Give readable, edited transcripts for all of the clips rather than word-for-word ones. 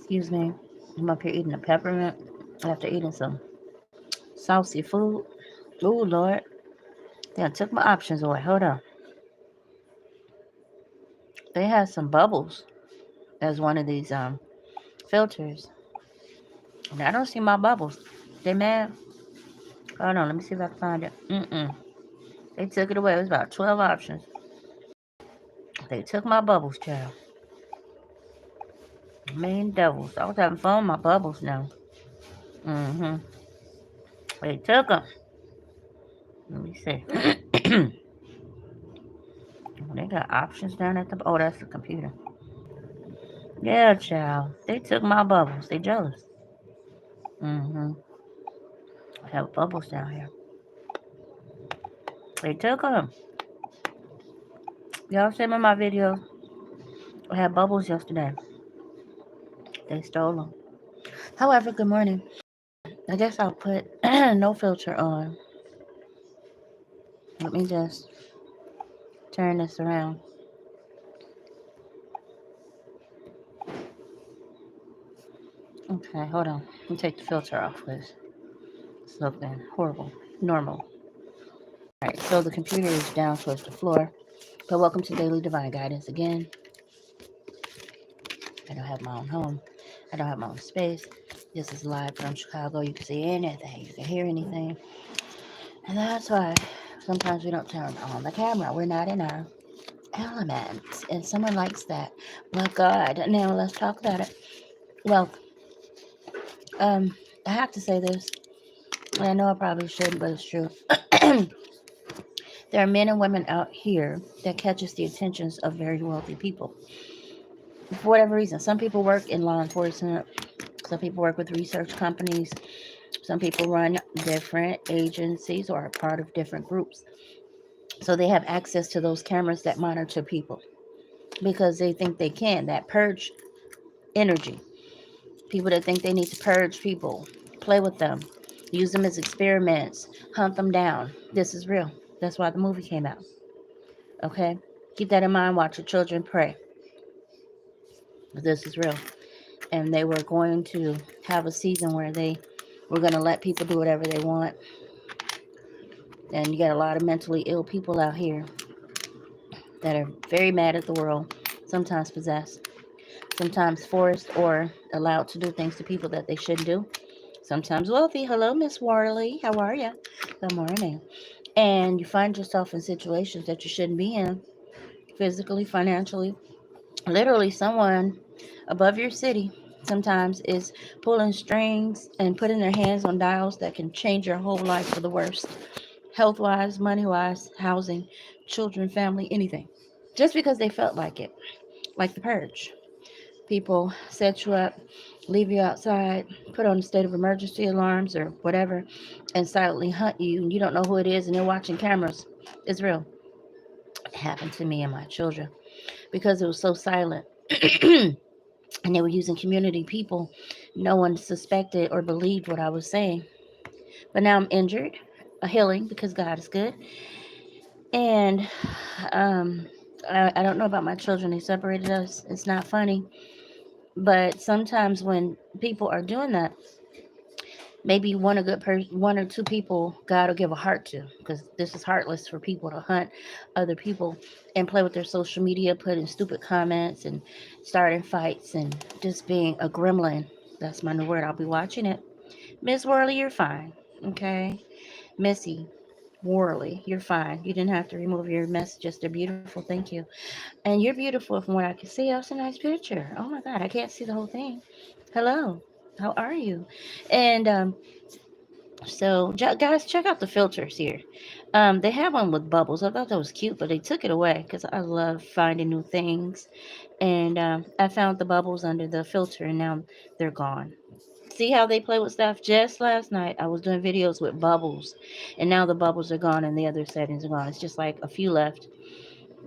Excuse me. I'm up here eating a peppermint after eating some saucy food. Oh Lord. They done took my options away. Hold on. They had some bubbles as one of these filters. And I don't see my bubbles. They mad? Hold on, let me see if I can find it. They took it away. It was about 12 options. They took my bubbles, child. Mean devils. I was having fun with my bubbles now. Mm-hmm. They took them. Let me see. They got options down at the... Oh, that's the computer. Yeah, child. They took my bubbles. They jealous. Mm-hmm. I have bubbles down here. They took them. Y'all seen me my videos? I had bubbles yesterday. They stole them. However, good morning. I guess I'll put no filter on. Let me just turn this around. Okay, hold on. Let me take the filter off because it's looking horrible. Normal. Alright, so the computer is down towards the floor. But welcome to Daily Divine Guidance again. I don't have my own home. I don't have my own space. This is live from Chicago. You can see anything. You can hear anything. And that's why sometimes we don't turn on the camera. We're not in our element. And someone likes that. Well, God. Now let's talk about it. Well, I have to say this. And I know I probably shouldn't, but it's true. There are men and women out here that catches the attentions of very wealthy people. For whatever reason, some people work in law enforcement. Some people work with research companies. Some people run different agencies or are part of different groups. So they have access to those cameras that monitor people because they think they can. That purge energy. People that think they need to purge people, play with them, use them as experiments, hunt them down. This is real. That's why the movie came out. Okay? Keep that in mind. Watch your children pray. This is real. And they were going to have a season where they were going to let people do whatever they want. And you got a lot of mentally ill people out here that are very mad at the world, sometimes possessed, sometimes forced or allowed to do things to people that they shouldn't do. Sometimes wealthy. Hello, Miss Worley. How are you? Good morning. And you find yourself in situations that you shouldn't be in, physically, financially. Literally, someone above your city sometimes is pulling strings and putting their hands on dials that can change your whole life for the worst. Health wise, money wise, housing, children, family, anything. Just because they felt like it. Like the purge. People set you up, leave you outside, put on a state of emergency alarms or whatever, and silently hunt you, and you don't know who it is, and they're watching cameras. It's real. It happened to me and my children because it was so silent. And they were using community people. No one suspected or believed what I was saying. But now I'm injured, a healing because God is good. And um, I don't know about my children. They separated us. It's not funny. But sometimes when people are doing that, maybe one or two people God will give a heart to, because this is heartless for people to hunt other people and play with their social media, putting stupid comments and starting fights and just being a gremlin. That's my new word. I'll be watching it. Miss Worley, you're fine. Okay. Missy Worley, you're fine. You didn't have to remove your messages. They're beautiful. Thank you. And you're beautiful from what I can see. That's a nice picture. Oh my God, I can't see the whole thing. Hello. How are you? And so, guys, check out the filters here. They have one with bubbles. I thought that was cute, but they took it away because I love finding new things. And I found the bubbles under the filter, and now they're gone. See how they play with stuff? Just last night, I was doing videos with bubbles, and now the bubbles are gone, and the other settings are gone. It's just like a few left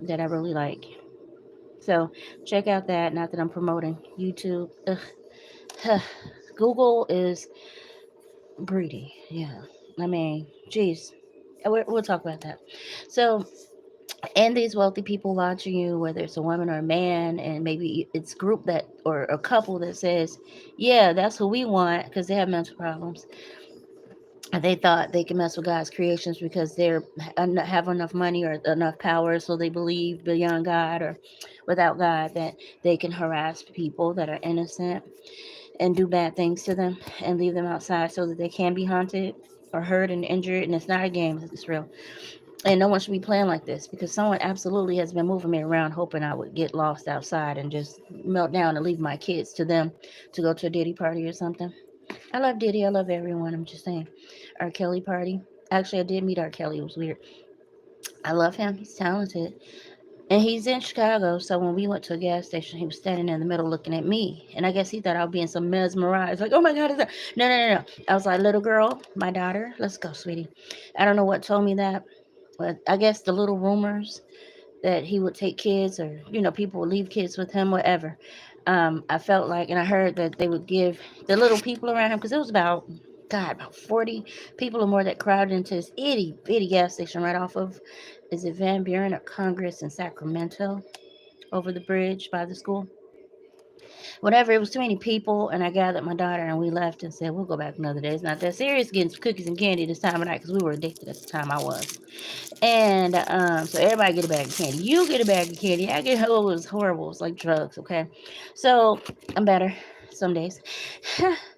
that I really like. So, check out that. Not that I'm promoting YouTube. Ugh. Google is greedy. Yeah. I mean, geez. We'll talk about that. So, and these wealthy people watching you, whether it's a woman or a man, and maybe it's a group that or a couple that says, "Yeah, that's who we want," because they have mental problems. And they thought they could mess with God's creations because they're have enough money or enough power, so they believe beyond God or without God that they can harass people that are innocent and do bad things to them and leave them outside so that they can be haunted or hurt and injured. And it's not a game; it's real. And no one should be playing like this because someone absolutely has been moving me around hoping I would get lost outside and just melt down and leave my kids to them to go to a Diddy party or something. I love Diddy. I love everyone. I'm just saying. R. Kelly party. Actually, I did meet R. Kelly. It was weird. I love him. He's talented. And he's in Chicago. So when we went to a gas station, he was standing in the middle looking at me. And I guess he thought I was being some mesmerized. Like, oh my God, is that? No, no, no, no. I was like, little girl, my daughter, let's go, sweetie. I don't know what told me that. But I guess the little rumors that he would take kids or, people would leave kids with him, whatever. I felt like, and I heard that they would give the little people around him, because it was about 40 people or more that crowded into this itty bitty gas station right off of, is it Van Buren or Congress in Sacramento, over the bridge by the school? Whatever, it was too many people, and I gathered my daughter and we left and said, we'll go back another day. It's not that serious getting some cookies and candy this time of night because we were addicted at the time. I was. And so everybody get a bag of candy. You get a bag of candy. I get, oh, it was horrible. It's like drugs, okay? So I'm better some days.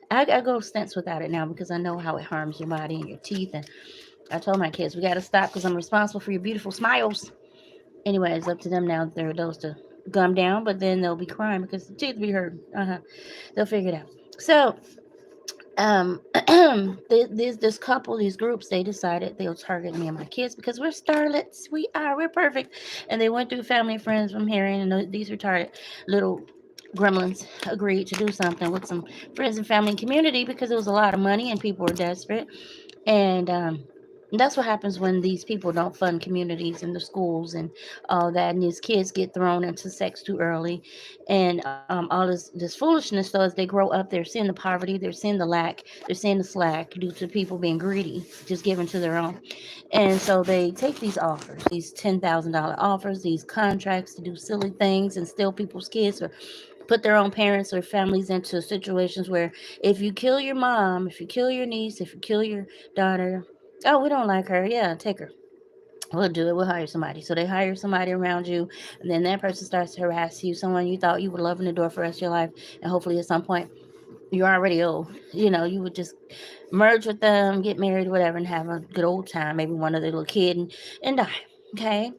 I go stints without it now because I know how it harms your body and your teeth. And I told my kids, we got to stop because I'm responsible for your beautiful smiles. Anyway, it's up to them now that they're adults to gum down, but then they'll be crying because the teeth be hurting. They'll figure it out. So this couple, these groups, they decided they'll target me and my kids because we're starlets. We're perfect. And they went through family and friends from hearing, and these retarded little gremlins agreed to do something with some friends and family and community because it was a lot of money and people were desperate. And that's what happens when these people don't fund communities and the schools and all that, and these kids get thrown into sex too early, and all this foolishness. So as they grow up, they're seeing the poverty, they're seeing the lack, they're seeing the slack due to people being greedy, just giving to their own. And so they take these offers, these $10,000 offers, these contracts to do silly things and steal people's kids or put their own parents or families into situations where if you kill your mom, if you kill your niece, if you kill your daughter, oh, we don't like her, yeah, take her. We'll do it. We'll hire somebody. So they hire somebody around you, and then that person starts to harass you. Someone you thought you would love in the door for the rest of your life, and hopefully at some point you're already old. You would just merge with them, get married, whatever, and have a good old time. Maybe one of their little kid and die. Okay,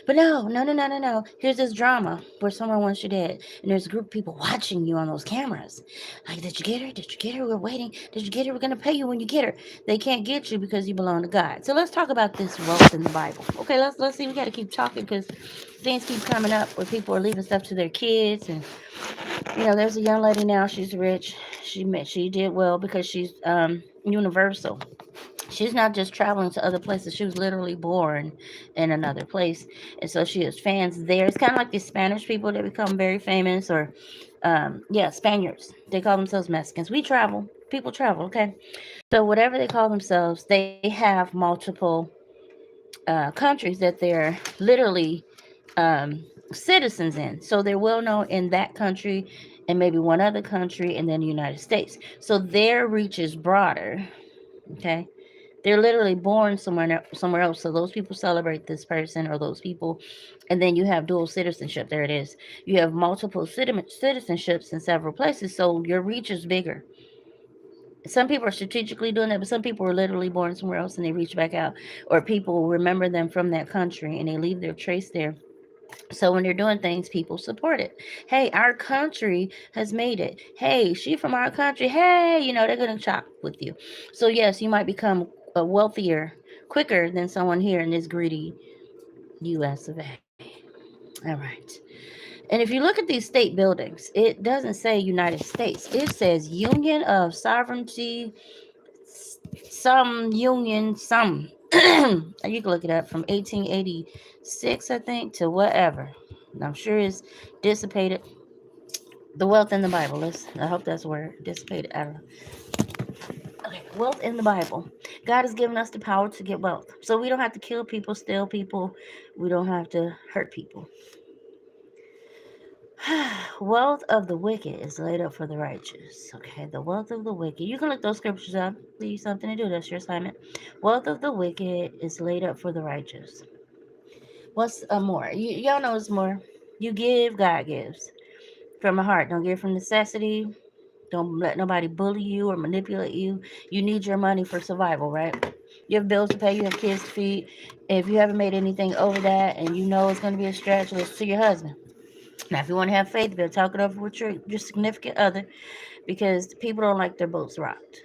but no, no, no, no, no, no. Here's this drama where someone wants you dead, and there's a group of people watching you on those cameras. Like, did you get her? Did you get her? We're waiting. Did you get her? We're gonna pay you when you get her. They can't get you because you belong to God. So let's talk about this wealth in the Bible. Okay, let's see. We got to keep talking because things keep coming up where people are leaving stuff to their kids, and there's a young lady now. She's rich. She did well because she's universal. She's not just traveling to other places. She was literally born in another place, and so she has fans there. It's kind of like the Spanish people that become very famous, or yeah, Spaniards. They call themselves Mexicans. We travel. People travel. Okay, so whatever they call themselves, they have multiple countries that they're literally citizens in. So they're well known in that country and maybe one other country and then the United States. So their reach is broader. Okay. They're literally born somewhere else. So those people celebrate this person or those people. And then you have dual citizenship. There it is. You have multiple citizenships in several places. So your reach is bigger. Some people are strategically doing that, but some people are literally born somewhere else and they reach back out. Or people remember them from that country and they leave their trace there. So when they're doing things, people support it. Hey, our country has made it. Hey, she from our country. Hey, they're gonna chop with you. So yes, you might become a wealthier quicker than someone here in this greedy U.S. of A. All right. And if you look at these state buildings, it doesn't say United States. It says Union of Sovereignty, some union, some. You can look it up from 1886, I think, to whatever. I'm sure it's dissipated. The wealth in the Bible. I hope that's where dissipated. I don't know. Okay, wealth in the Bible. God has given us the power to get wealth. So we don't have to kill people, steal people. We don't have to hurt people. Wealth of the wicked is laid up for the righteous. Okay, the wealth of the wicked. You can look those scriptures up. Leave something to do. That's your assignment. Wealth of the wicked is laid up for the righteous. What's more? Y'all know it's more. You give, God gives. From a heart. Don't give from necessity. Don't let nobody bully you or manipulate you. You need your money for survival, right? You have bills to pay. You have kids to feed. If you haven't made anything over that and you know it's going to be a stretch, listen to your husband. Now, if you want to have faith, better talk it over with your significant other, because people don't like their boats rocked.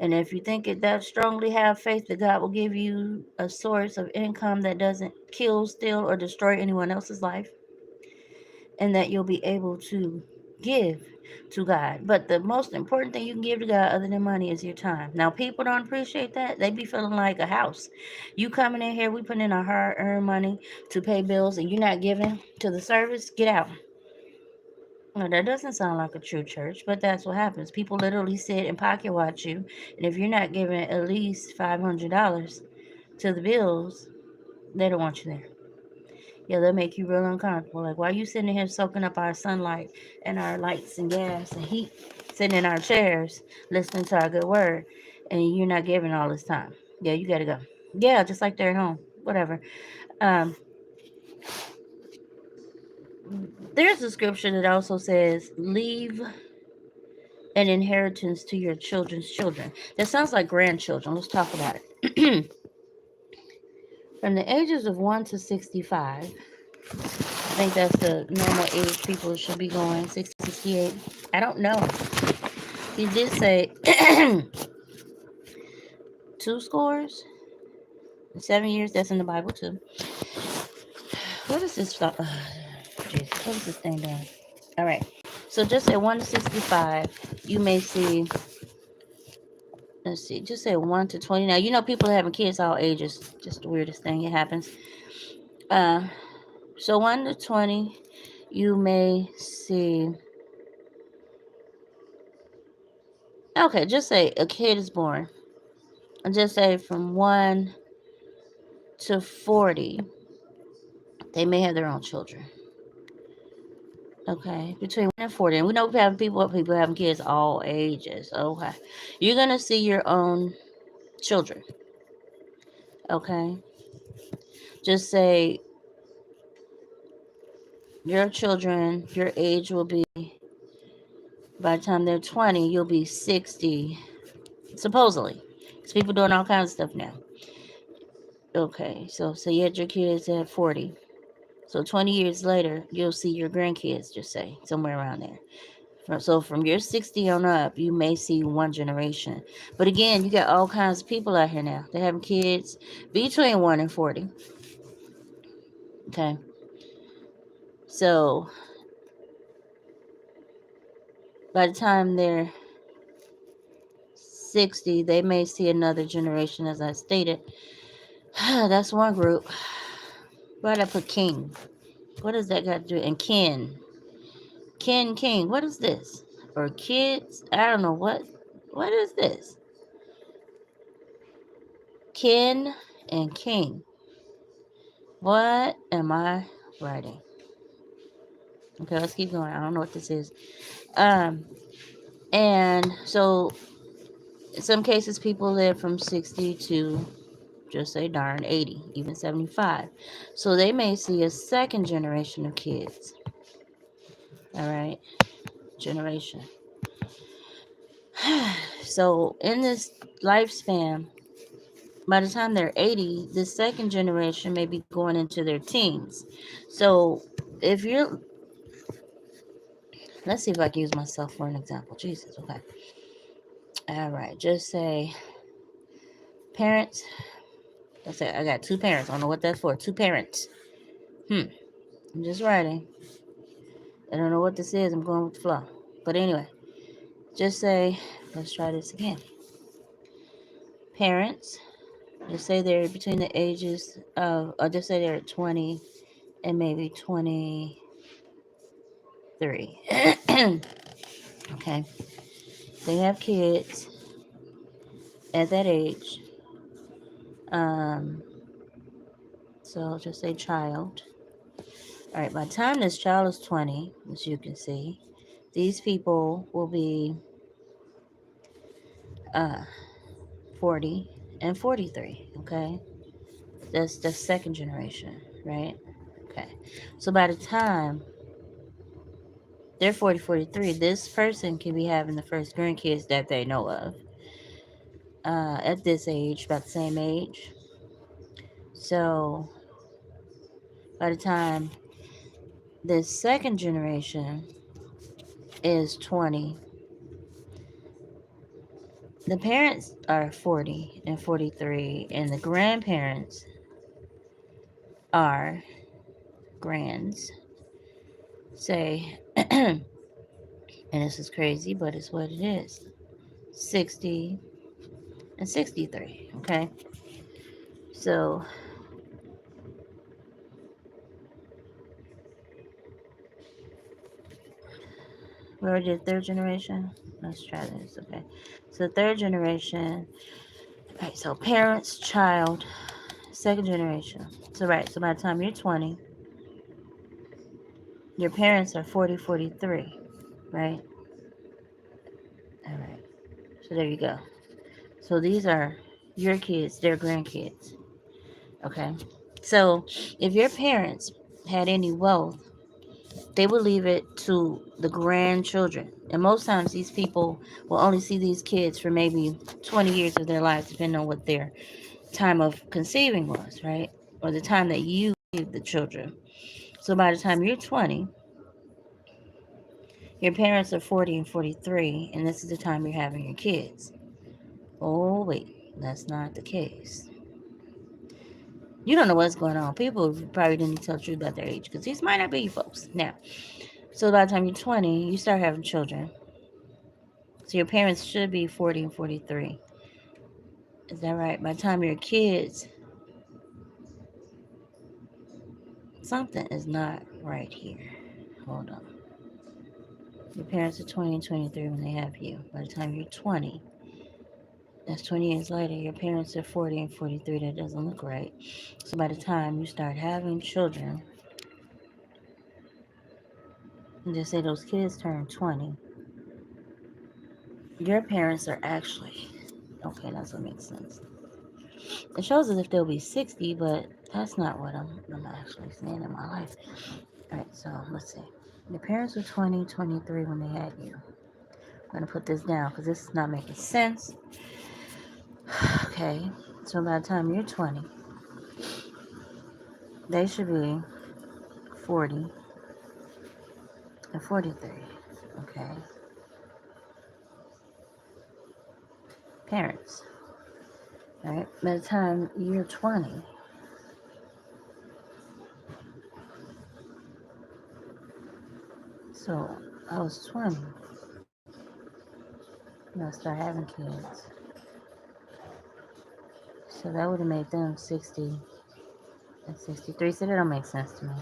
And if you think it that strongly, have faith that God will give you a source of income that doesn't kill, steal, or destroy anyone else's life, and that you'll be able to give to God. But the most important thing you can give to God other than money is your time. Now, people don't appreciate that. They be feeling like a house. You coming in here, we put in our hard-earned money to pay bills, and you're not giving to the service, get out. Well, that doesn't sound like a true church, but that's what happens. People literally sit and pocket watch you, and if you're not giving at least $500 to the bills, they don't want you there. Yeah, they'll make you real uncomfortable. Like, why are you sitting here soaking up our sunlight and our lights and gas and heat, sitting in our chairs, listening to our good word, and you're not giving all this time? Yeah, you gotta go. Yeah, just like they're at home. Whatever. Um, there's a scripture that also says, leave an inheritance to your children's children. That sounds like grandchildren. Let's talk about it. From the ages of 1 to 65, I think that's the normal age people should be going, 60, 68. I don't know. He did say 2 scores, 7 years. That's in the Bible too. What is this stuff? Jesus, what is this thing doing? All right. So just at 1 to 65, you may see, let's see, just say 1 to 20. Now, you know, people having kids all ages, just the weirdest thing. It happens. So 1 to 20, you may see, okay, just say a kid is born. And just say from 1 to 40, they may have their own children. Okay, between 1 and 40. And we know people having kids all ages. Okay. You're going to see your own children. Okay. Just say your children, your age will be, by the time they're 20, you'll be 60, supposedly. Because people doing all kinds of stuff now. Okay, so you had your kids at 40. So 20 years later, you'll see your grandkids, just say, somewhere around there. So from your 60 on up, you may see one generation. But again, you got all kinds of people out here now. They're having kids between 1 and 40. Okay. So by the time they're 60, they may see another generation, as I stated. That's one group. Why'd I put king? What does that got to do? And kin. King. What is this? Or kids? I don't know. What is this? Kin and king. What am I writing? Okay, let's keep going. I don't know what this is. And so in some cases people live from 60 to, just say darn, 80, even 75. So they may see a second generation of kids. All right. Generation. So in this lifespan, by the time they're 80, the second generation may be going into their teens. So if you're, let's see if I can use myself for an example. Jesus, okay. All right, just say parents. Let's say I got 2 parents. I don't know what that's for. 2 parents. I'm just writing. I don't know what this is. I'm going with the flow. But anyway, just say, let's try this again. Parents. Just say they're between the ages of, or just say they're 20 and maybe 23. Okay. They have kids at that age. Um, so I'll just say child. All right, by the time this child is 20, as you can see, these people will be uh, 40 and 43, okay? That's the second generation, right? Okay. So by the time they're 40, 43, this person can be having the first grandkids that they know of at this age, about the same age. So by the time this second generation is 20, the parents are 40 and 43, and the grandparents are grands, say, and this is crazy, but it's what it is, 60 and 63, okay? So we already did third generation. Let's try this, okay? So third generation, right? So parents, child, second generation. So right, so by the time you're 20, your parents are 40, 43, right? All right. So there you go. So these are your kids, their grandkids. Okay. So if your parents had any wealth, they would leave it to the grandchildren. And most times these people will only see these kids for maybe 20 years of their lives, depending on what their time of conceiving was, right? Or the time that you gave the children. So by the time you're 20, your parents are 40 and 43, and this is the time you're having your kids. Oh, wait, that's not the case. You don't know what's going on. People probably didn't tell you about their age because these might not be you folks. Now, so by the time you're 20, you start having children. So your parents should be 40 and 43. Is that right? By the time your kids, something is not right here. Hold on. Your parents are 20 and 23 when they have you. By the time you're 20, that's 20 years later, your parents are 40 and 43. That doesn't look right. So by the time you start having children, and just say those kids turn 20, your parents are actually, okay, that's what makes sense. It shows as if they'll be 60, but that's not what I'm actually seeing in my life. All right, so let's see. Your parents were 20, 23 when they had you. I'm going to put this down because this is not making sense. Okay, so by the time you're 20, they should be 40 and 43. Okay, parents. All right, by the time you're 20, so I was 20 when I started having kids. So that would have made them 60 and 63. So that don't make sense to me.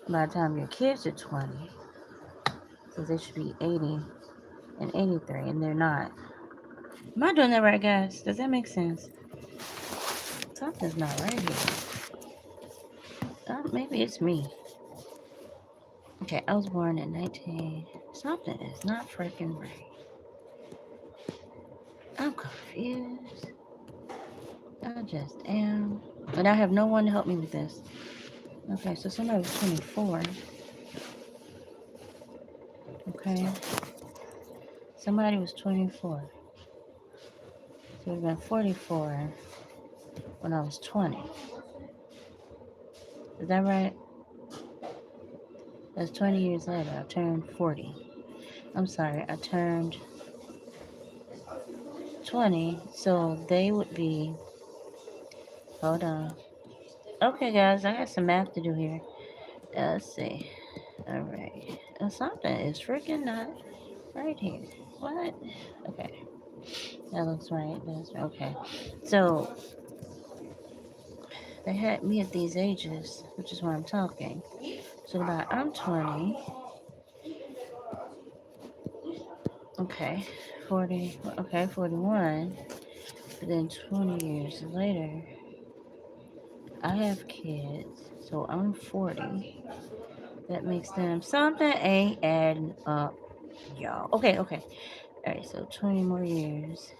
By the time your kids are 20, so they should be 80 and 83, and they're not. Am I doing that right, guys? Does that make sense? Something's not right here. Maybe it's me. Okay, I was born in 19. Something is not freaking right. I'm confused. I just am. And I have no one to help me with this. Okay, so somebody was 24. Okay. Somebody was 24. So we've been 44 when I was 20. Is that right? That's 20 years later. I turned 40. I'm sorry, I turned 20. So they would be. Hold on. Okay, guys, I got some math to do here. Let's see. Alright. Something is freaking not right here. What? Okay. That looks right. That's right. Okay. So they had me at these ages, which is why I'm talking. So about I'm 20. Okay. 40. Okay, 41. But then 20 years later, I have kids, so I'm 40. That makes them something ain't adding up, y'all. Okay. All right, so 20 more years.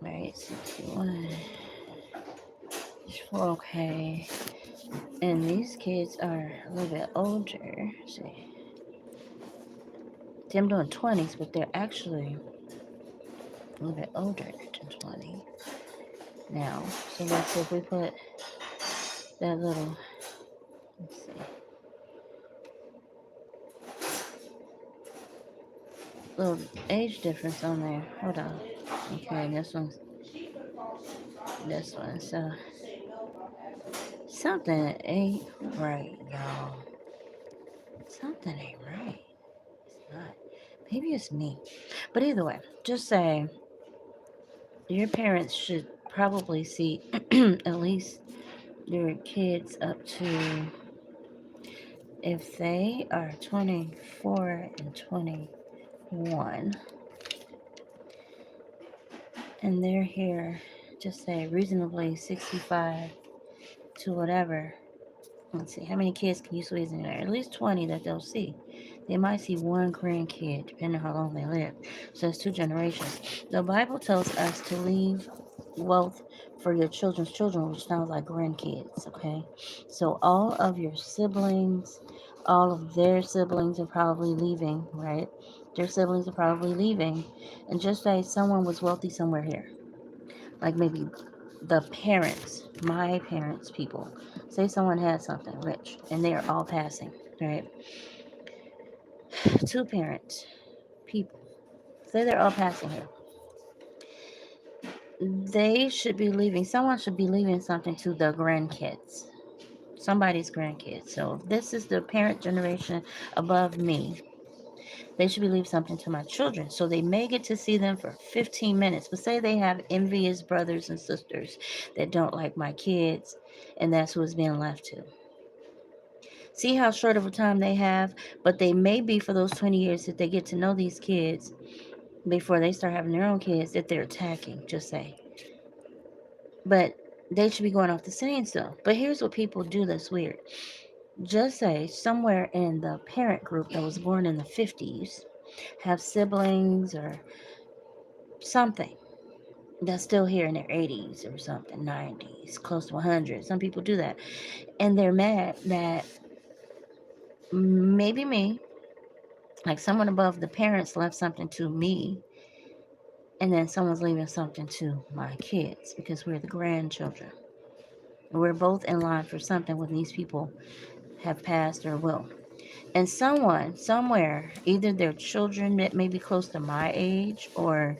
Right, 61. Okay. And these kids are a little bit older. Let's see. See, I'm doing 20s, but they're actually a little bit older than 20 now. So let's see if we put that little, let's see, little age difference on there. Hold on. Okay, this one. So something ain't right, y'all. Something ain't right. It's not. Maybe it's me. But either way, just say your parents should probably see at least your kids up to, if they are 24 and 21 and they're here, just say reasonably 65 to whatever. Let's see, how many kids can you squeeze in there? At least 20 that they'll see. They might see one grandkid, depending on how long they live. So it's 2 generations. The Bible tells us to leave wealth for your children's children, which sounds like grandkids, okay? So all of your siblings, all of their siblings are probably leaving, right? Their siblings are probably leaving. And just say someone was wealthy somewhere here. Like maybe the parents, my parents' people. Say someone had something rich and they are all passing, right? 2 parents, people. Say they're all passing here. They should be leaving, someone should be leaving something to the grandkids. Somebody's grandkids. So if this is the parent generation above me, they should be leaving something to my children. So they may get to see them for 15 minutes. But say they have envious brothers and sisters that don't like my kids, and that's who it's being left to. See how short of a time they have, but they may be for those 20 years that they get to know these kids before they start having their own kids that they're attacking, just say. But they should be going off the scene still. But here's what people do that's weird. Just say somewhere in the parent group that was born in the 50s have siblings or something that's still here in their 80s or something, 90s, close to 100. Some people do that. And they're mad that maybe me, like someone above the parents left something to me, and then someone's leaving something to my kids because we're the grandchildren. We're both in line for something when these people have passed or will. And someone, somewhere, either their children that may be close to my age, or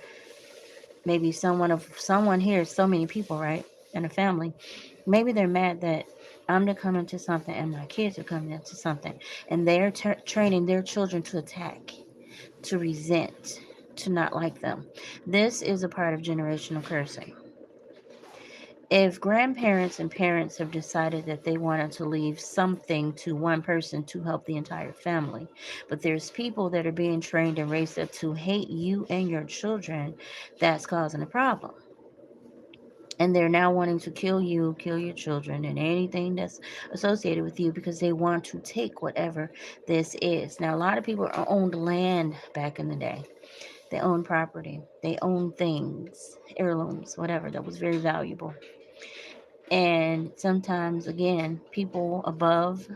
maybe someone here, so many people, right? In a family, maybe they're mad that I'm to come into something and my kids are coming into something. And they're training their children to attack, to resent, to not like them. This is a part of generational cursing. If grandparents and parents have decided that they wanted to leave something to one person to help the entire family, but there's people that are being trained and raised up to hate you and your children, that's causing a problem. And they're now wanting to kill you, kill your children, and anything that's associated with you because they want to take whatever this is. Now, a lot of people owned land back in the day. They owned property. They owned things, heirlooms, whatever, that was very valuable. And sometimes, again, people above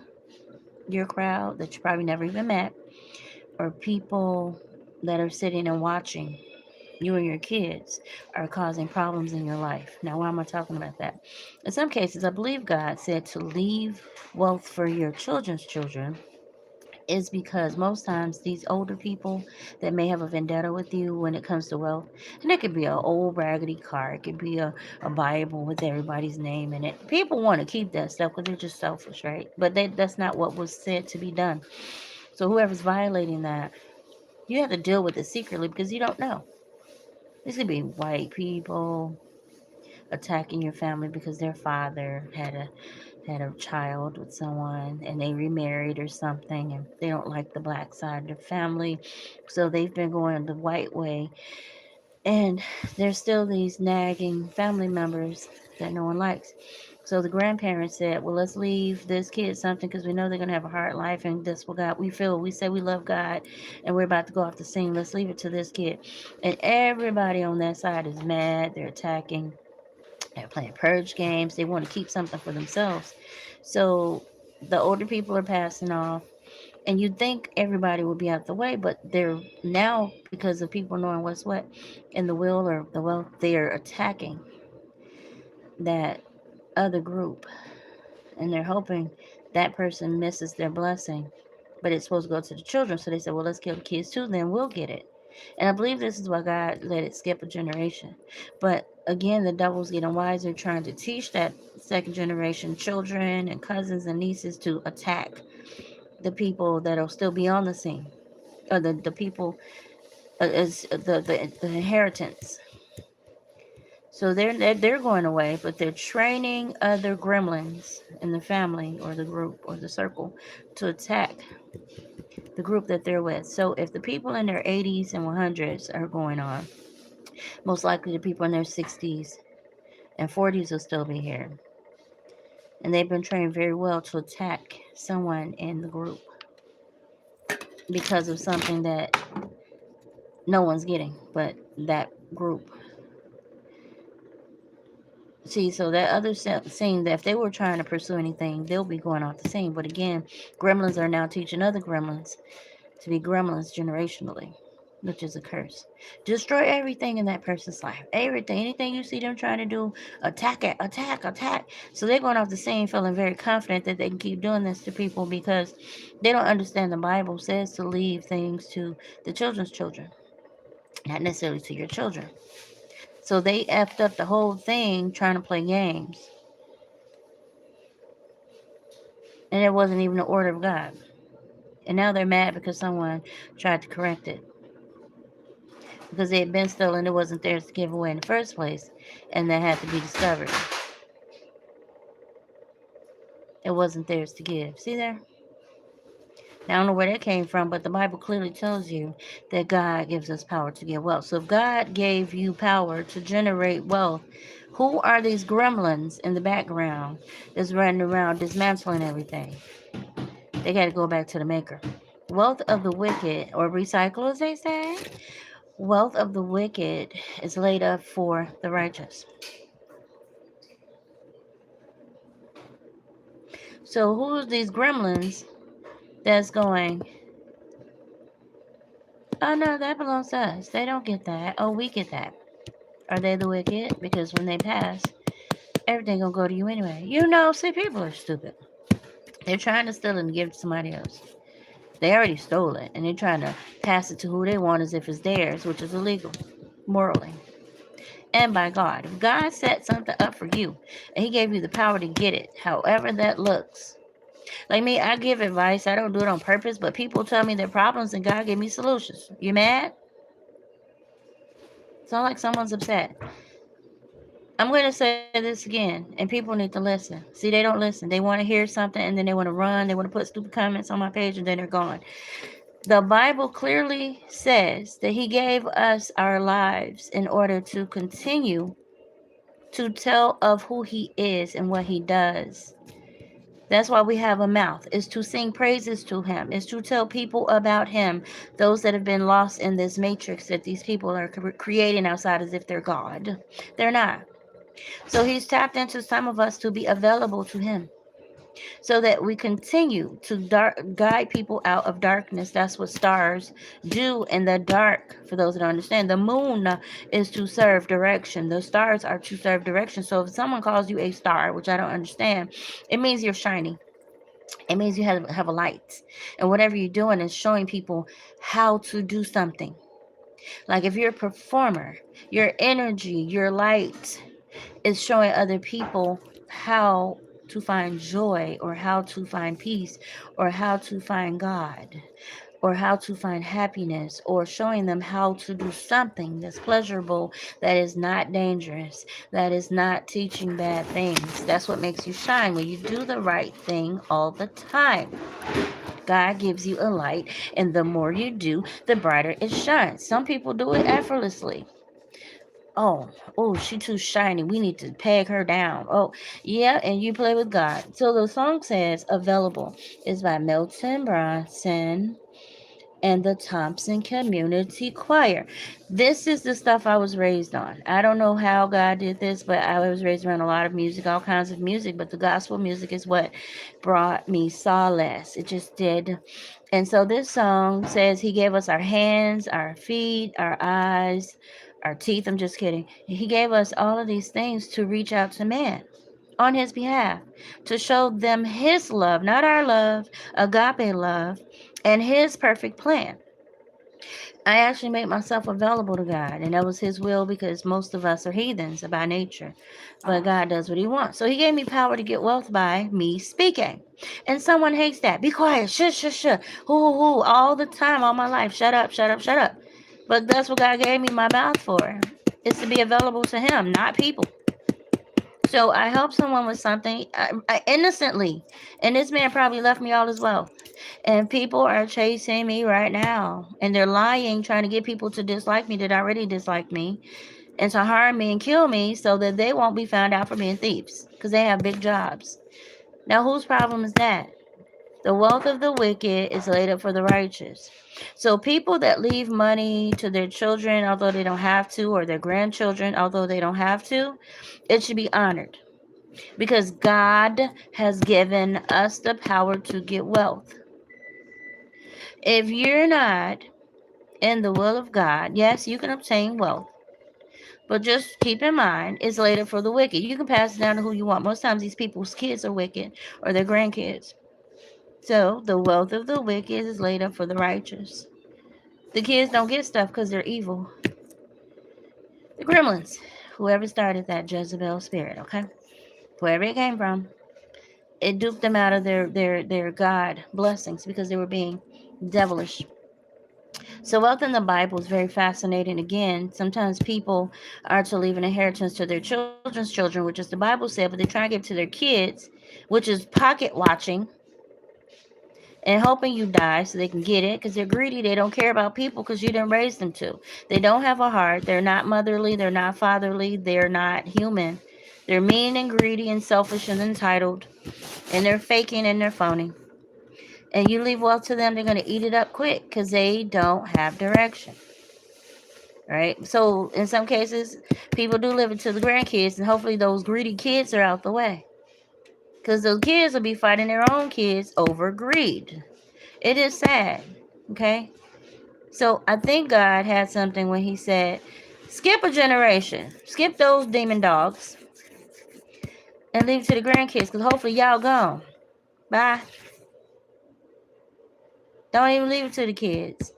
your crowd that you probably never even met, or people that are sitting and watching you and your kids, are causing problems in your life. Now, why am I talking about that? In some cases, I believe God said to leave wealth for your children's children is because most times these older people that may have a vendetta with you when it comes to wealth, and it could be an old raggedy car, it could be a Bible with everybody's name in it. People want to keep that stuff because they're just selfish, right? But that's not what was said to be done. So whoever's violating that, you have to deal with it secretly because you don't know. This could be white people attacking your family because their father had a child with someone and they remarried or something, and they don't like the black side of the family, so they've been going the white way And there's still these nagging family members that no one likes. So the grandparents said, well, let's leave this kid something because we know they're going to have a hard life and this will God. We say we love God and we're about to go off the scene. Let's leave it to this kid. And everybody on that side is mad. They're attacking. They're playing purge games. They want to keep something for themselves. So the older people are passing off. And you'd think everybody would be out the way, but they're now, because of people knowing what's what in the will or the wealth, they're attacking that other group. And they're hoping that person misses their blessing. But it's supposed to go to the children. So they said, well, let's kill the kids too, then we'll get it. And I believe this is why God let it skip a generation. But again, the devil's getting wiser, trying to teach that second generation children and cousins and nieces to attack the people that'll still be on the scene, or the people as the inheritance. So they're going away, but they're training other gremlins in the family or the group or the circle to attack the group that they're with. So if the people in their 80s and 100s are going on, most likely the people in their 60s and 40s will still be here. And they've been trained very well to attack someone in the group because of something that no one's getting but that group. See, so that other scene, that if they were trying to pursue anything, they'll be going off the scene. But again, gremlins are now teaching other gremlins to be gremlins generationally, which is a curse. Destroy everything in that person's life. Everything. Anything you see them trying to do, attack it, attack, attack. So they're going off the scene feeling very confident that they can keep doing this to people because they don't understand the Bible says to leave things to the children's children, not necessarily to your children. So they effed up the whole thing trying to play games. And it wasn't even the order of God. And now they're mad because someone tried to correct it. Because they had been stolen, it wasn't theirs to give away in the first place. And that had to be discovered. It wasn't theirs to give. See there? Now, I don't know where that came from, but the Bible clearly tells you that God gives us power to get wealth. So if God gave you power to generate wealth, who are these gremlins in the background that's running around dismantling everything? They got to go back to the maker. Wealth of the wicked, or recycle as they say, wealth of the wicked is laid up for the righteous. So who's these gremlins that's going, oh no, that belongs to us. They don't get that. Oh, we get that. Are they the wicked? Because when they pass, everything gonna go to you anyway. You know, see, people are stupid. They're trying to steal it and give it to somebody else. They already stole it, and they're trying to pass it to who they want as if it's theirs, which is illegal, morally. And by God, if God set something up for you, and He gave you the power to get it, however that looks. Like me, I give advice. I don't do it on purpose, but people tell me their problems, and God gave me solutions. You mad? It's not like someone's upset. I'm going to say this again, and people need to listen. See, they don't listen. They want to hear something, and then they want to run. They want to put stupid comments on my page, and then they're gone. The Bible clearly says that He gave us our lives in order to continue to tell of who He is and what He does. That's why we have a mouth, is to sing praises to Him, is to tell people about Him, those that have been lost in this matrix that these people are creating outside as if they're God. They're not. So He's tapped into some of us to be available to Him so that we continue to guide people out of darkness. That's what stars do in the dark. For those that don't understand, the moon is to serve direction. The stars are to serve direction. So if someone calls you a star, which I don't understand, it means you're shining. It means you have a light. And whatever you're doing is showing people how to do something. Like if you're a performer, your energy, your light is showing other people how to find joy or how to find peace or how to find God or how to find happiness, or showing them how to do something that's pleasurable, that is not dangerous, that is not teaching bad things. That's what makes you shine, when you do the right thing all the time. God gives you a light, and the more you do, the brighter it shines. Some people do it effortlessly. Oh, she too shiny. We need to peg her down. Oh, yeah, and you play with God. So the song says available is by Milton Bronson and the Thompson Community Choir. This is the stuff I was raised on. I don't know how God did this, but I was raised around a lot of music, all kinds of music, but the gospel music is what brought me solace. It just did. And so this song says he gave us our hands, our feet, our eyes, our teeth. I'm just kidding. He gave us all of these things to reach out to man on his behalf, to show them his love, not our love, agape love, and his perfect plan. I actually made myself available to God, and that was his will because most of us are heathens by nature. But God does what he wants. So he gave me power to get wealth by me speaking. And someone hates that. Be quiet. Shush, shush, shush. Hoo, all the time, all my life. Shut up, shut up, shut up. But that's what God gave me my mouth for. It's to be available to him, not people. So I helped someone with something innocently. And this man probably left me all his wealth. And people are chasing me right now. And they're lying, trying to get people to dislike me that already dislike me. And to harm me and kill me so that they won't be found out for being thieves. Because they have big jobs. Now, whose problem is that? The wealth of the wicked is laid up for the righteous. So people that leave money to their children, although they don't have to, or their grandchildren, although they don't have to, it should be honored. Because God has given us the power to get wealth. If you're not in the will of God, yes, you can obtain wealth. But just keep in mind, it's laid up for the wicked. You can pass it down to who you want. Most times these people's kids are wicked or their grandkids. So the wealth of the wicked is laid up for the righteous. The kids don't get stuff because they're evil. The gremlins, whoever started that Jezebel spirit, okay? Wherever it came from, it duped them out of their God blessings because they were being devilish. So wealth in the Bible is very fascinating. Again, sometimes people are to leave an inheritance to their children's children, which is the Bible said, but they try to give it to their kids, which is pocket watching and hoping you die so they can get it because they're greedy. They don't care about people because you didn't raise them to. They don't have a heart. They're not motherly. They're not fatherly. They're not human. They're mean and greedy and selfish and entitled. And they're faking and they're phony. And you leave wealth to them, they're going to eat it up quick because they don't have direction. Right? So in some cases, people do live it to the grandkids, and hopefully those greedy kids are out the way. Because those kids will be fighting their own kids over greed. It is sad. Okay? So I think God had something when he said, skip a generation. Skip those demon dogs. And leave it to the grandkids, because hopefully y'all gone. Bye. Don't even leave it to the kids.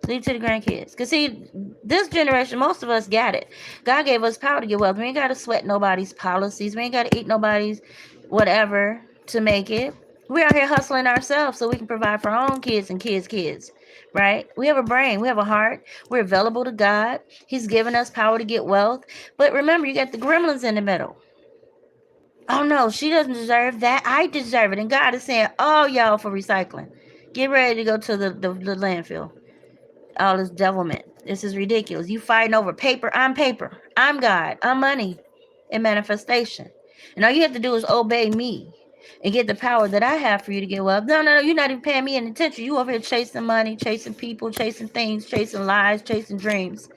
Leave it to the grandkids. Because see, this generation, most of us got it. God gave us power to get wealth. We ain't got to sweat nobody's policies. We ain't got to eat nobody's whatever to make it. We're out here hustling ourselves so we can provide for our own kids and kids. Right? We have a brain. We have a heart. We're available to God. He's given us power to get wealth. But remember, you got the gremlins in the middle. Oh, no, she doesn't deserve that. I deserve it. And God is saying, oh, y'all for recycling. Get ready to go to the landfill. All this devilment. This is ridiculous. You fighting over paper. I'm paper. I'm God. I'm money in manifestation. And all you have to do is obey me and get the power that I have for you to get wealth. No, you're not even paying me any attention. You over here chasing money, chasing people, chasing things, chasing lies, chasing dreams.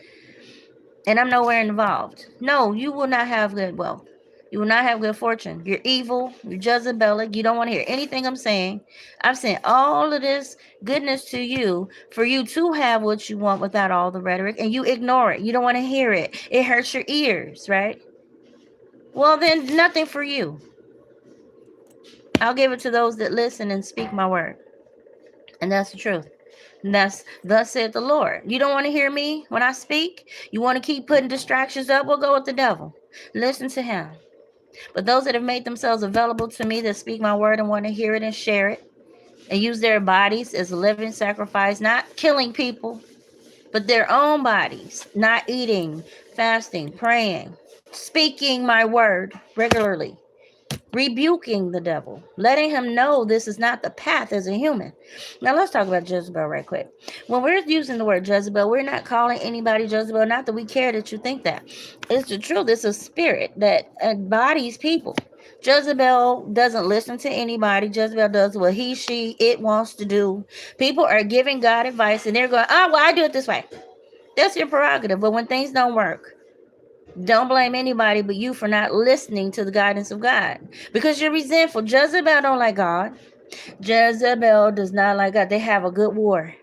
And I'm nowhere involved. No, you will not have good wealth. You will not have good fortune. You're evil. You're Jezebelic. You don't want to hear anything I'm saying. I've sent all of this goodness to you for you to have what you want without all the rhetoric, and you ignore it. You don't want to hear it. It hurts your ears, right? Well, then nothing for you. I'll give it to those that listen and speak my word. And that's the truth. And that's thus said the Lord. You don't want to hear me when I speak? You want to keep putting distractions up? We'll go with the devil. Listen to him. But those that have made themselves available to me, that speak my word and want to hear it and share it, and use their bodies as a living sacrifice, not killing people, but their own bodies, not eating, fasting, praying, speaking my word regularly, rebuking the devil, letting him know this is not the path as a human. Now let's talk about Jezebel right quick. When we're using the word Jezebel, we're not calling anybody Jezebel. Not that we care that you think that. It's the truth. It's a spirit that embodies people. Jezebel doesn't listen to anybody. Jezebel does what he, she, it wants to do. People are giving God advice and they're going, oh, well, I do it this way. That's your prerogative. But when things don't work, don't blame anybody but you for not listening to the guidance of God, because you're resentful. Jezebel don't like God. Jezebel does not like God. They have a good war.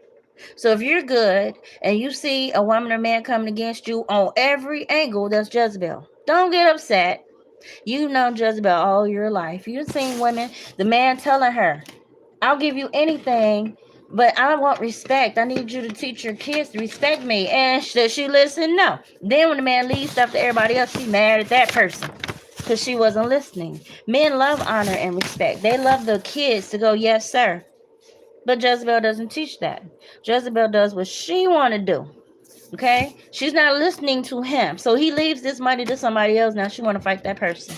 So if you're good and you see a woman or man coming against you on every angle, that's Jezebel. Don't get upset. You know Jezebel all your life. You've seen women, the man telling her, I'll give you anything, but I want respect. I need you to teach your kids to respect me. And does she listen? No. Then when the man leaves stuff to everybody else, she mad at that person because she wasn't listening. Men love honor and respect. They love the kids to go, yes, sir. But Jezebel doesn't teach that. Jezebel does what she want to do. Okay? She's not listening to him. So he leaves this money to somebody else. Now she want to fight that person.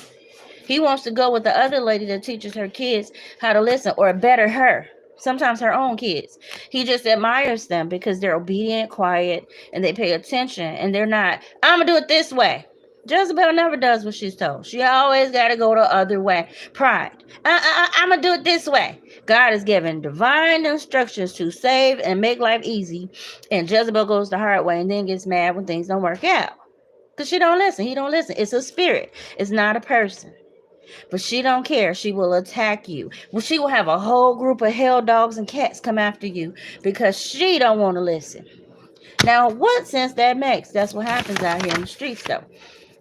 He wants to go with the other lady that teaches her kids how to listen or better her. Sometimes her own kids. He just admires them because they're obedient, quiet, and they pay attention. And they're not, I'm going to do it this way. Jezebel never does what she's told. She always got to go the other way. Pride. I'm going to do it this way. God is giving divine instructions to save and make life easy. And Jezebel goes the hard way and then gets mad when things don't work out. Because she don't listen. He don't listen. It's a spirit. It's not a person. But she don't care. She will attack you. Well, she will have a whole group of hell dogs and cats come after you because she don't want to listen. Now, what sense that makes? That's what happens out here in the streets, though.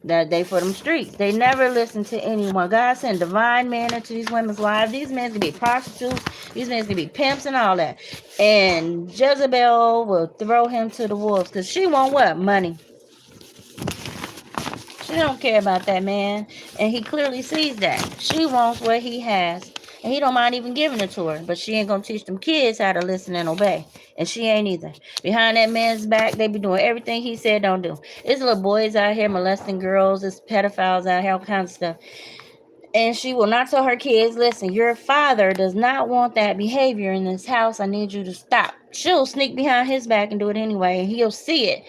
That they for them streets. They never listen to anyone. God sent divine men into these women's lives. These men can be prostitutes. These men can be pimps and all that. And Jezebel will throw him to the wolves because she want what? Money. She don't care about that man, and he clearly sees that. She wants what he has, and he don't mind even giving it to her, but she ain't gonna teach them kids how to listen and obey, and she ain't either. Behind that man's back, they be doing everything he said don't do. There's little boys out here molesting girls, there's pedophiles out here, all kinds of stuff. And she will not tell her kids, listen, your father does not want that behavior in this house. I need you to stop. She'll sneak behind his back and do it anyway, and he'll see it,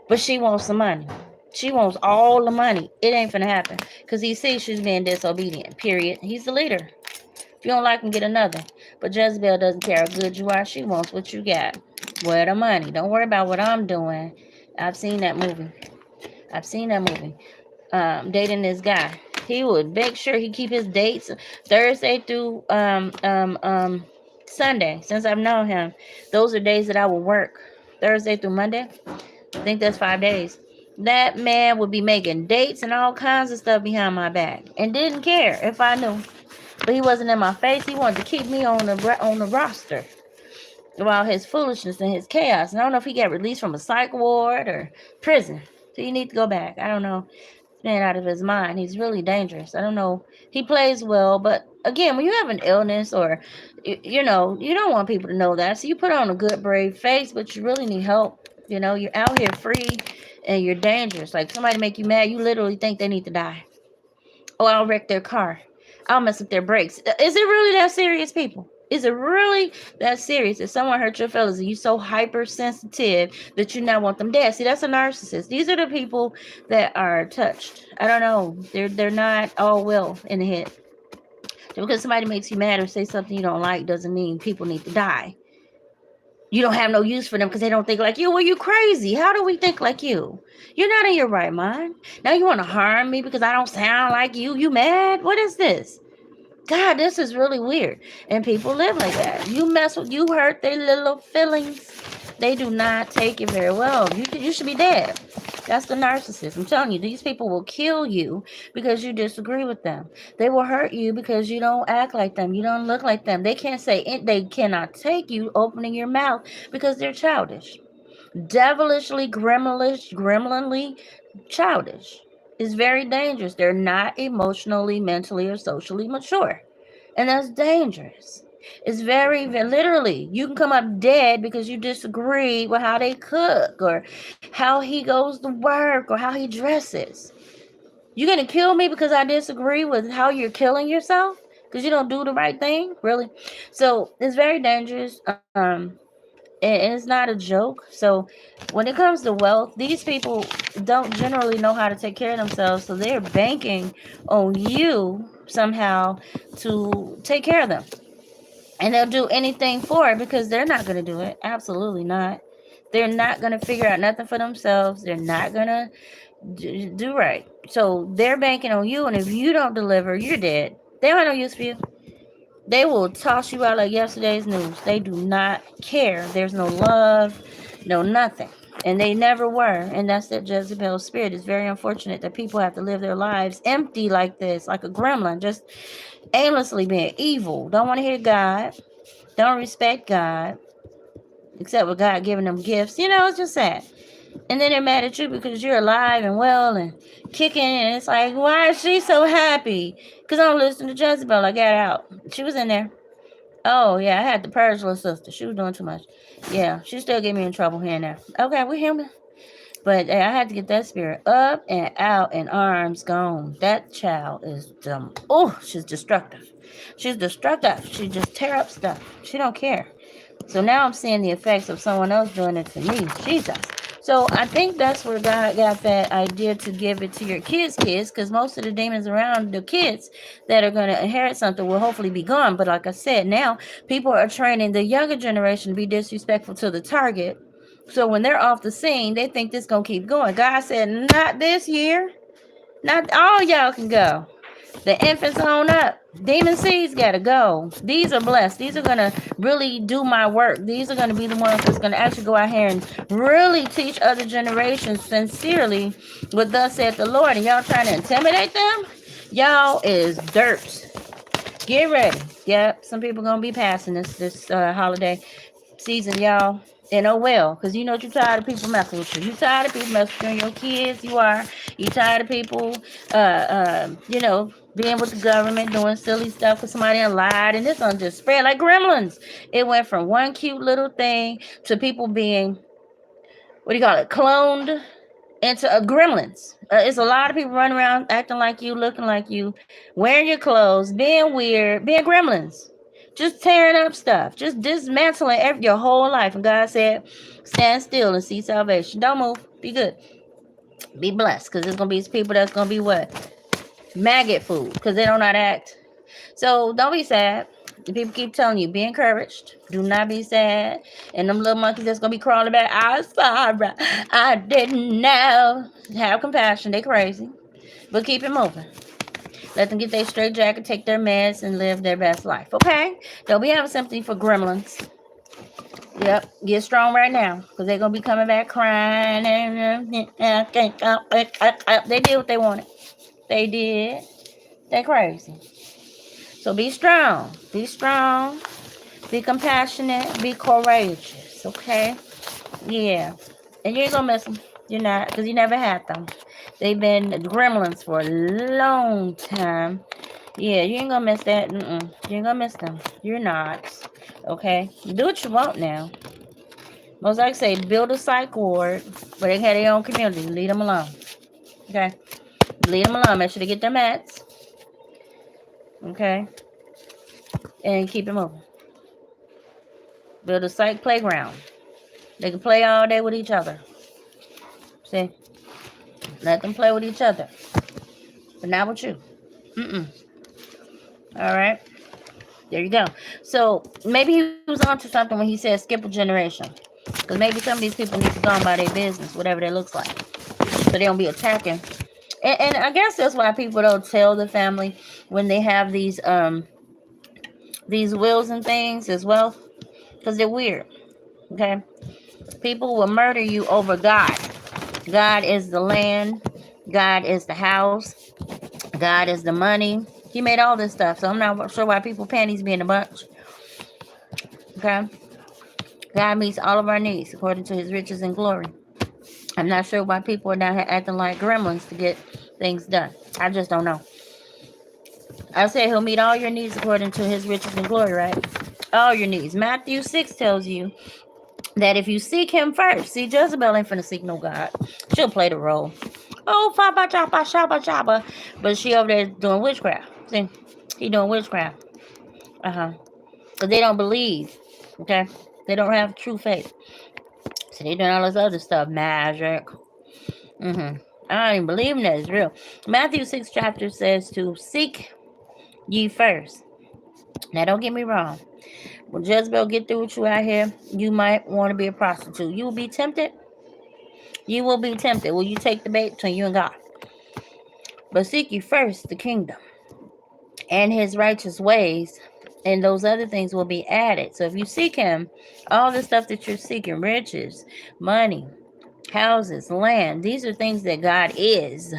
but she wants some money. She wants all the money. It ain't finna happen. Because he sees she's being disobedient. Period. He's the leader. If you don't like him, get another. But Jezebel doesn't care how good you are. She wants what you got. Where the money? Don't worry about what I'm doing. I've seen that movie. Dating this guy. He would make sure he keep his dates Thursday through Sunday. Since I've known him, those are days that I will work. Thursday through Monday. I think that's 5 days. That man would be making dates and all kinds of stuff behind my back and didn't care if I knew. But he wasn't in my face. He wanted to keep me on the roster while his foolishness and his chaos. And I don't know if he got released from a psych ward or prison. So you need to go back. I don't know. He's been out of his mind. He's really dangerous. I don't know. He plays well, but again, when you have an illness or, you know, you don't want people to know that. So you put on a good, brave face, but you really need help. You know, you're out here free. And you're dangerous. Like somebody make you mad, you literally think they need to die. Oh, I'll wreck their car. I'll mess up their brakes. Is it really that serious, people? Is it really that serious? If someone hurt your feelings and you so hypersensitive that you now want them dead? See, that's a narcissist. These are the people that are touched. I don't know. They're not all well in the head. Because somebody makes you mad or say something you don't like doesn't mean people need to die. You don't have no use for them because they don't think like you. Well, you crazy. How do we think like you? You're not in your right mind. Now you want to harm me because I don't sound like you. You mad? What is this? God, this is really weird. And people live like that. You mess with, you hurt their little feelings. They do not take it very well. You should be dead. That's the narcissist. I'm telling you, these people will kill you because you disagree with them. They will hurt you because you don't act like them. You don't look like them. They can't say it. They cannot take you opening your mouth because they're childish. Devilishly, gremlinly childish. It's very dangerous. They're not emotionally, mentally, or socially mature. And that's dangerous. It's very, literally, you can come up dead because you disagree with how they cook or how he goes to work or how he dresses. You're gonna kill me because I disagree with how you're killing yourself because you don't do the right thing, really. So it's very dangerous. And it's not a joke. So when it comes to wealth, these people don't generally know how to take care of themselves, so they're banking on you somehow to take care of them, and they'll do anything for it because they're not going to do it. Absolutely not. They're not going to figure out nothing for themselves. They're not going to do right. So they're banking on you, and if you don't deliver, you're dead. They don't have no use for you. They will toss you out like yesterday's news. They do not care. There's no love, no nothing. And they never were. And that's that Jezebel spirit. It's very unfortunate that people have to live their lives empty like this, like a gremlin, just aimlessly being evil. Don't want to hear God. Don't respect God, except with God giving them gifts. It's just sad. And then they're mad at you because you're alive and well and kicking. And it's like, why is she so happy? Because I don't listen to Jezebel. I got out. She was in there. Oh, yeah, I had to purge little sister. She was doing too much. Yeah, she still get me in trouble here and there. Okay, we're human. But I had to get that spirit up and out and arms gone. That child is dumb. Oh, she's destructive. She's destructive. She just tear up stuff. She don't care. So now I'm seeing the effects of someone else doing it to me. Jesus. So I think that's where God got that idea to give it to your kids, because most of the demons around the kids that are going to inherit something will hopefully be gone. But like I said, now people are training the younger generation to be disrespectful to the target. So when they're off the scene, they think this going to keep going. God said, not this year. Not all y'all can go. The infants on up. Demon seeds gotta go. These are blessed. These are gonna really do my work. These are gonna be the ones that's gonna actually go out here and really teach other generations sincerely what thus saith the Lord. And y'all trying to intimidate them? Y'all is dirt. Get ready. Yep, some people gonna be passing this holiday season, y'all. And oh well, because you're tired of people messing with you. You tired of people messing with you and your kids. You tired of people being with the government, doing silly stuff because somebody lied, and this one just spread like gremlins. It went from one cute little thing to people being, cloned into gremlins. It's a lot of people running around acting like you, looking like you, wearing your clothes, being weird, being gremlins, just tearing up stuff, just dismantling your whole life. And God said, stand still and see salvation. Don't move. Be good. Be blessed, because there's going to be people that's going to be what? Maggot food, because they don't know how to act. So don't be sad. People keep telling you, be encouraged. Do not be sad. And them little monkeys that's going to be crawling back, I'm sorry, I didn't know. Have compassion. They crazy. But keep it moving. Let them get their straight jacket, take their meds, and live their best life. Okay? Don't be having sympathy for gremlins. Yep, get strong right now, because they're going to be coming back crying. They did what they wanted. They did. They crazy. So be strong. Be strong. Be compassionate. Be courageous. Okay? Yeah. And you ain't going to miss them. You're not, because you never had them. They've been gremlins for a long time. Yeah, you ain't going to miss that. You ain't going to miss them. You're not. Okay? Do what you want now. Most likely say build a psych ward where they have their own community. Leave them alone. Okay? Leave them alone. Make sure they get their meds. Okay? And keep it moving. Build a psych playground. They can play all day with each other. See? Let them play with each other. But not with you. All right? There you go. So maybe he was onto something when he said skip a generation. Because maybe some of these people need to go on by their business, whatever that looks like. So they don't be attacking. And I guess that's why people don't tell the family when they have these wills and things as well. Because they're weird. Okay? People will murder you over God. God is the land. God is the house. God is the money. He made all this stuff. So I'm not sure why people panties be in a bunch. Okay? God meets all of our needs according to his riches and glory. I'm not sure why people are down here acting like gremlins to get things done. I just don't know. I say he'll meet all your needs according to his riches and glory, right? All your needs. Matthew 6 tells you that if you seek him first, see, Jezebel ain't finna seek no God. She'll play the role. Oh, Faba Chapa, Shaba Chaba. But she over there doing witchcraft. See, he doing witchcraft. Because they don't believe. Okay? They don't have true faith. So they doing all this other stuff. Magic. I don't even believe in that. It's real. Matthew 6 chapter says to seek ye first. Now, don't get me wrong. When Jezebel get through with you out here, you might want to be a prostitute. You will be tempted. You will be tempted. Will you take the bait between you and God? But seek ye first the kingdom and his righteous ways, and those other things will be added. So if you seek him, all the stuff that you're seeking, riches, money, houses, land, these are things that God is.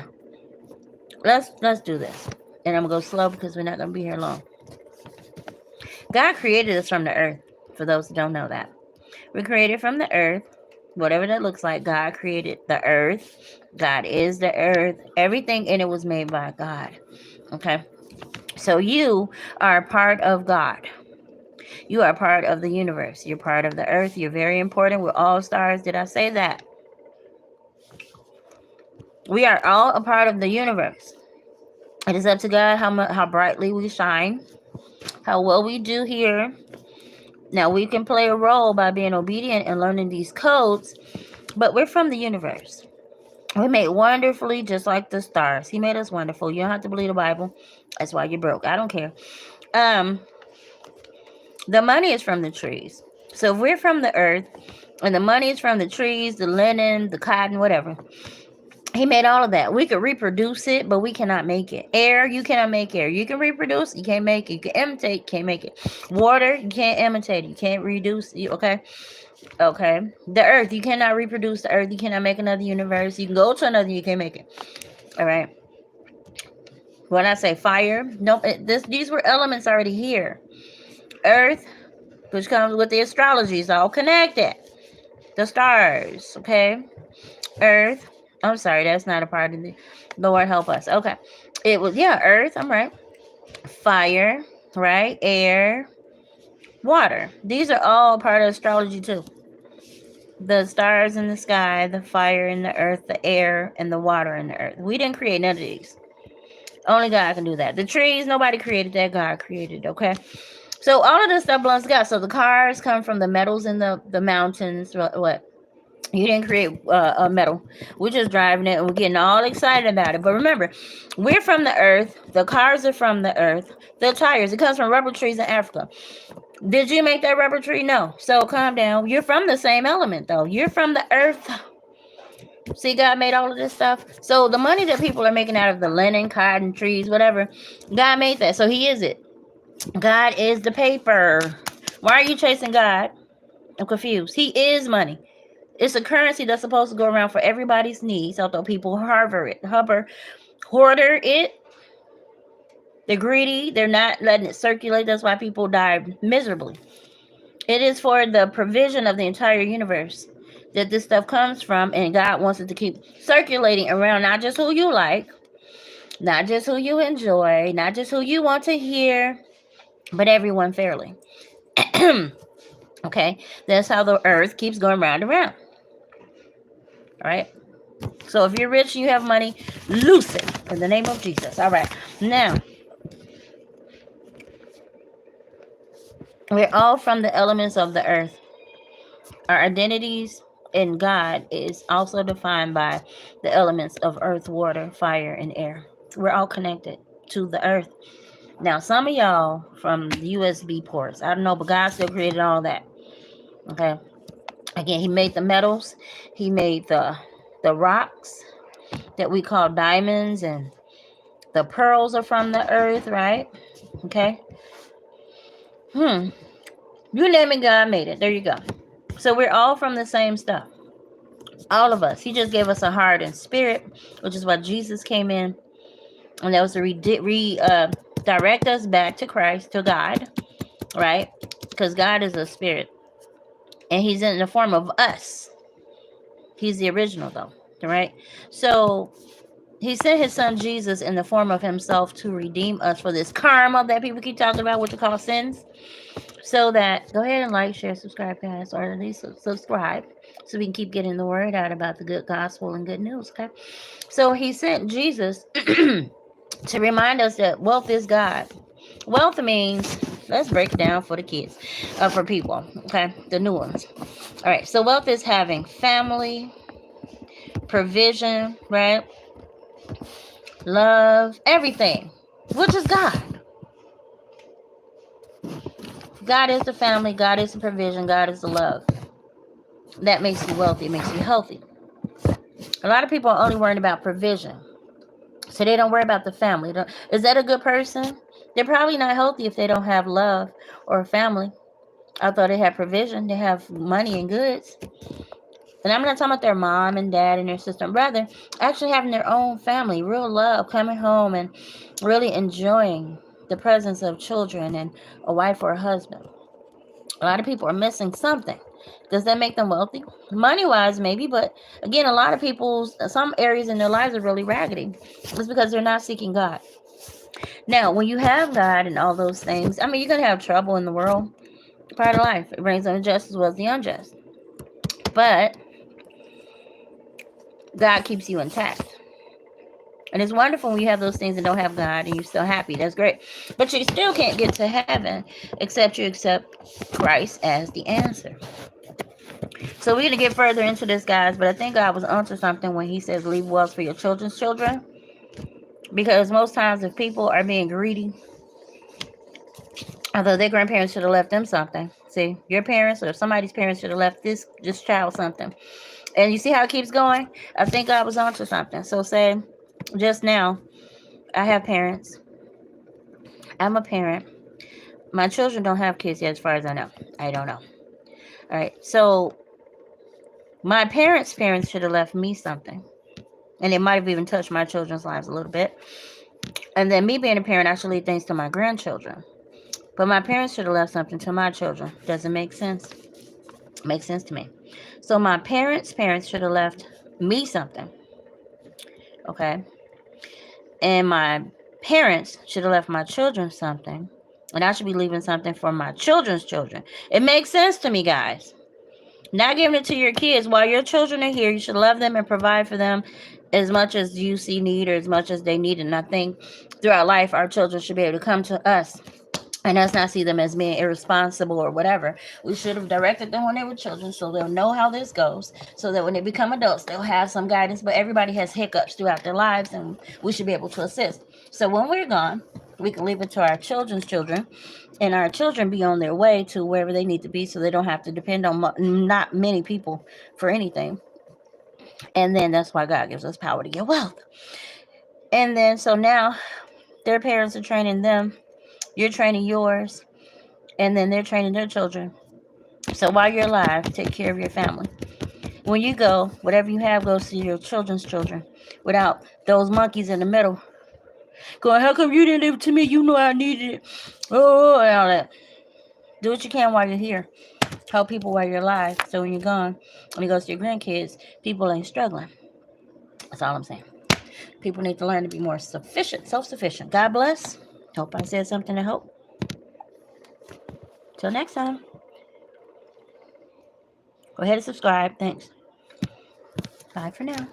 Let's do this. And I'm gonna go slow because we're not gonna be here long. God created us from the earth, for those who don't know that. We're created from the earth, whatever that looks like. God created the earth. God is the earth. Everything in it was made by God. Okay? So you are a part of God. You are part of the universe. You're part of the earth. You're very important. We're all stars. Did I say that? We are all a part of the universe. It is up to God how brightly we shine, how well we do here. Now, we can play a role by being obedient and learning these codes, but we're from the universe. We're made wonderfully just like the stars. He made us wonderful. You don't have to believe the Bible. That's why you're broke. I don't care. The money is from the trees. So if we're from the earth and the money is from the trees, the linen, the cotton, whatever, he made all of that. We could reproduce it, but we cannot make it. Air, you cannot make air. You can reproduce, you can't make it. You can imitate, you can't make it. Water, you can't imitate it. You can't reduce it. Okay? Okay. The earth, you cannot reproduce the earth. You cannot make another universe. You can go to another, you can't make it. All right? When I say fire, no, these were elements already here. Earth, which comes with the astrology, is all connected. The stars, okay? Earth. I'm sorry, that's not a part of the Lord help us. Okay. It was, earth, I'm right. Fire, right? Air, water. These are all part of astrology too. The stars in the sky, the fire in the earth, the air, and the water in the earth. We didn't create none of these. Only God can do that. The trees, nobody created that. God created, okay? So all of this stuff belongs to God. So the cars come from the metals in the mountains. What? You didn't create a metal. We're just driving it and we're getting all excited about it. But remember, we're from the earth. The cars are from the earth. The tires, it comes from rubber trees in Africa. Did you make that rubber tree? No. So calm down. You're from the same element, though. You're from the earth. See, God made all of this stuff. So the money that people are making out of the linen, cotton, trees, whatever, God made that. So he is it. God is the paper. Why are you chasing God? I'm confused. He is money. It's a currency that's supposed to go around for everybody's needs, although people hoarder it. They're greedy. They're not letting it circulate. That's why people die miserably. It is for the provision of the entire universe that this stuff comes from, and God wants it to keep circulating around, not just who you like, not just who you enjoy, not just who you want to hear, but everyone fairly. Okay? That's how the earth keeps going round and round. All right? So if you're rich and you have money, loose it in the name of Jesus. All right. Now, we're all from the elements of the earth. Our identities in God is also defined by the elements of earth, water, fire, and air. We're all connected to the earth. Now, some of y'all from USB ports, I don't know, but God still created all that. Okay. Again, he made the metals. He made the rocks that we call diamonds, and the pearls are from the earth, right? Okay. You name it, God made it. There you go. So we're all from the same stuff. All of us. He just gave us a heart and spirit, which is why Jesus came in. And that was to redirect us back to Christ, to God, right? Because God is a spirit. And he's in the form of us. He's the original, though, right? So he sent his son Jesus in the form of himself to redeem us for this karma that people keep talking about, what you call sins. So that, go ahead and like, share, subscribe, guys, or at least subscribe so we can keep getting the word out about the good gospel and good news, okay? So he sent Jesus to remind us that wealth is God. Wealth means, let's break it down for the kids, for people, okay? The new ones. All right, so wealth is having family, provision, right? Love, everything, which is God. God is the family, God is the provision, God is the love. That makes you wealthy, it makes you healthy. A lot of people are only worrying about provision, so they don't worry about the family. Is that a good person? They're probably not healthy if they don't have love or family. Although they have provision, they have money and goods. And I'm not talking about their mom and dad and their sister and brother. Actually having their own family, real love, coming home and really enjoying the presence of children and a wife or a husband. A lot of people are missing something. Does that make them wealthy? Money-wise, maybe, but again, a lot of people's, some areas in their lives are really raggedy. It's because they're not seeking God. Now, when you have God and all those things, I mean, you're going to have trouble in the world. Part of life. It brings the just as well as the unjust. But God keeps you intact. And it's wonderful when you have those things and don't have God and you're still happy. That's great. But you still can't get to heaven except you accept Christ as the answer. So we're going to get further into this, guys. But I think God was onto something when he says leave wealth for your children's children. Because most times if people are being greedy, although their grandparents should have left them something. See, your parents or somebody's parents should have left this child something. And you see how it keeps going? I think God was onto something. So say, just now, I have parents. I'm a parent. My children don't have kids yet, as far as I know. I don't know. All right. So my parents' should have left me something. And it might have even touched my children's lives a little bit. And then me being a parent actually leave things to my grandchildren. But my parents should have left something to my children. Does it make sense? Makes sense to me. So my parents' should have left me something. Okay. And my parents should have left my children something. And I should be leaving something for my children's children. It makes sense to me, guys. Not giving it to your kids while your children are here. You should love them and provide for them as much as you see need or as much as they need. And I think throughout life, our children should be able to come to us and us not see them as being irresponsible or whatever. We should have directed them when they were children so they'll know how this goes. So that when they become adults, they'll have some guidance. But everybody has hiccups throughout their lives and we should be able to assist. So when we're gone, we can leave it to our children's children. And our children be on their way to wherever they need to be so they don't have to depend on not many people for anything. And then that's why God gives us power to get wealth. And then so now their parents are training them. You're training yours. And then they're training their children. So while you're alive, take care of your family. When you go, whatever you have goes to your children's children without those monkeys in the middle going, how come you didn't give it to me? You know I needed it. Oh, and all that. Do what you can while you're here. Help people while you're alive. So when you're gone, when it goes to your grandkids, people ain't struggling. That's all I'm saying. People need to learn to be more sufficient, self-sufficient. God bless. Hope I said something to help. Till next time. Go ahead and subscribe. Thanks. Bye for now.